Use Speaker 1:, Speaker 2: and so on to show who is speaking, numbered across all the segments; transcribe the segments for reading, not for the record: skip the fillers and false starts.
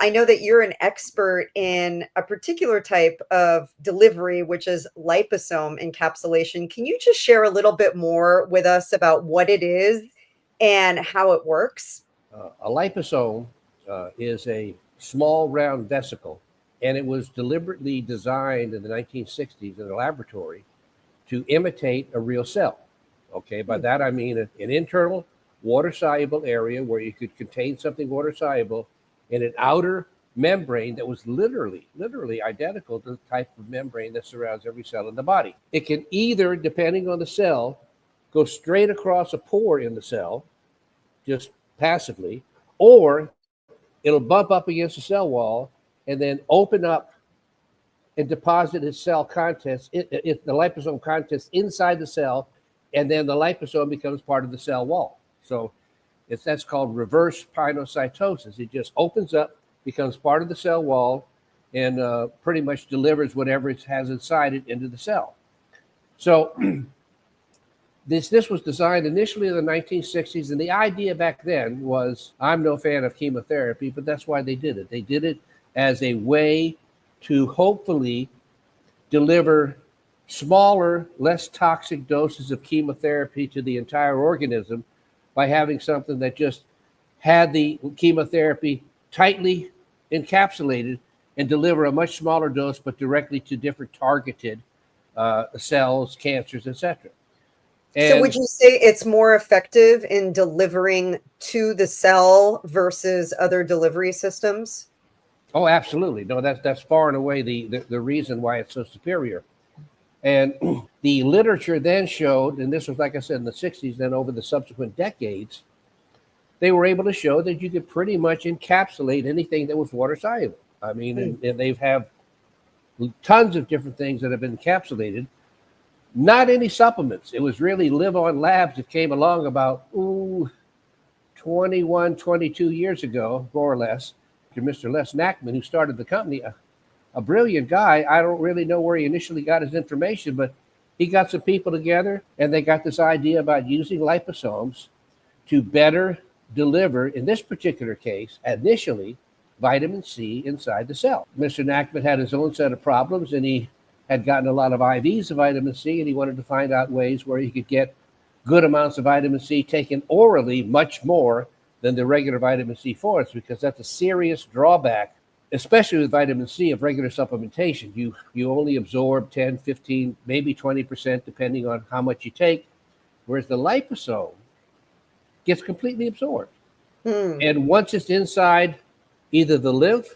Speaker 1: I know that you're an expert in a particular type of delivery, which is liposome encapsulation. Can you just share a little bit more with us about what it is and how it works?
Speaker 2: A liposome is a small round vesicle, and it was deliberately designed in the 1960s in a laboratory to imitate a real cell. Okay, by that I mean an internal water-soluble area where you could contain something water-soluble in an outer membrane that was literally identical to the type of membrane that surrounds every cell in the body. It can either, depending on the cell, go straight across a pore in the cell, just passively, or it'll bump up against the cell wall and then open up and deposit its cell contents, the liposome contents inside the cell, and then the liposome becomes part of the cell wall. So that's called reverse pinocytosis. It just opens up, becomes part of the cell wall, and pretty much delivers whatever it has inside it into the cell. So this was designed initially in the 1960s, and the idea back then was, I'm no fan of chemotherapy, but that's why they did it. They did it as a way to hopefully deliver smaller, less toxic doses of chemotherapy to the entire organism by having something that just had the chemotherapy tightly encapsulated and deliver a much smaller dose, but directly to different targeted cells, cancers, etc.
Speaker 1: So would you say it's more effective in delivering to the cell versus other delivery systems?
Speaker 2: Oh, absolutely. No, that's far and away the reason why it's so superior. And the literature then showed, and this was, like I said, in the 60s, then over the subsequent decades, they were able to show that you could pretty much encapsulate anything that was water soluble. I mean, and they have tons of different things that have been encapsulated. Not any supplements. It was really LivOn Labs that came along about 21, 22 years ago, more or less, to Mr. Les Nachman, who started the company, a brilliant guy. I don't really know where he initially got his information, but he got some people together and they got this idea about using liposomes to better deliver, in this particular case, initially, vitamin C inside the cell. Mr. Nachman had his own set of problems, and he had gotten a lot of IVs of vitamin C, and he wanted to find out ways where he could get good amounts of vitamin C taken orally, much more than the regular vitamin C forms, because that's a serious drawback, especially with vitamin C, of regular supplementation. You only absorb 10, 15, maybe 20%, depending on how much you take, whereas the liposome gets completely absorbed. And once it's inside either the lymph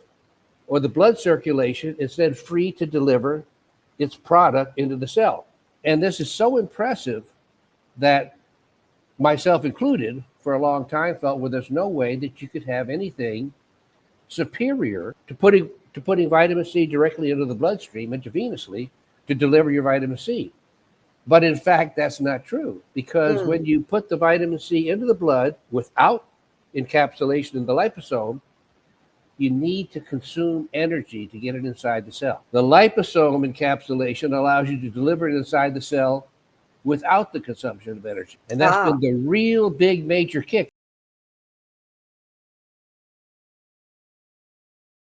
Speaker 2: or the blood circulation, it's then free to deliver its product into the cell. And this is so impressive that myself included, for a long time, felt, well, there's no way that you could have anything superior to putting vitamin C directly into the bloodstream intravenously to deliver your vitamin C. But in fact, that's not true, because when you put the vitamin C into the blood without encapsulation in the liposome, you need to consume energy to get it inside the cell. The liposome encapsulation allows you to deliver it inside the cell without the consumption of energy. And that's been the real big major kick.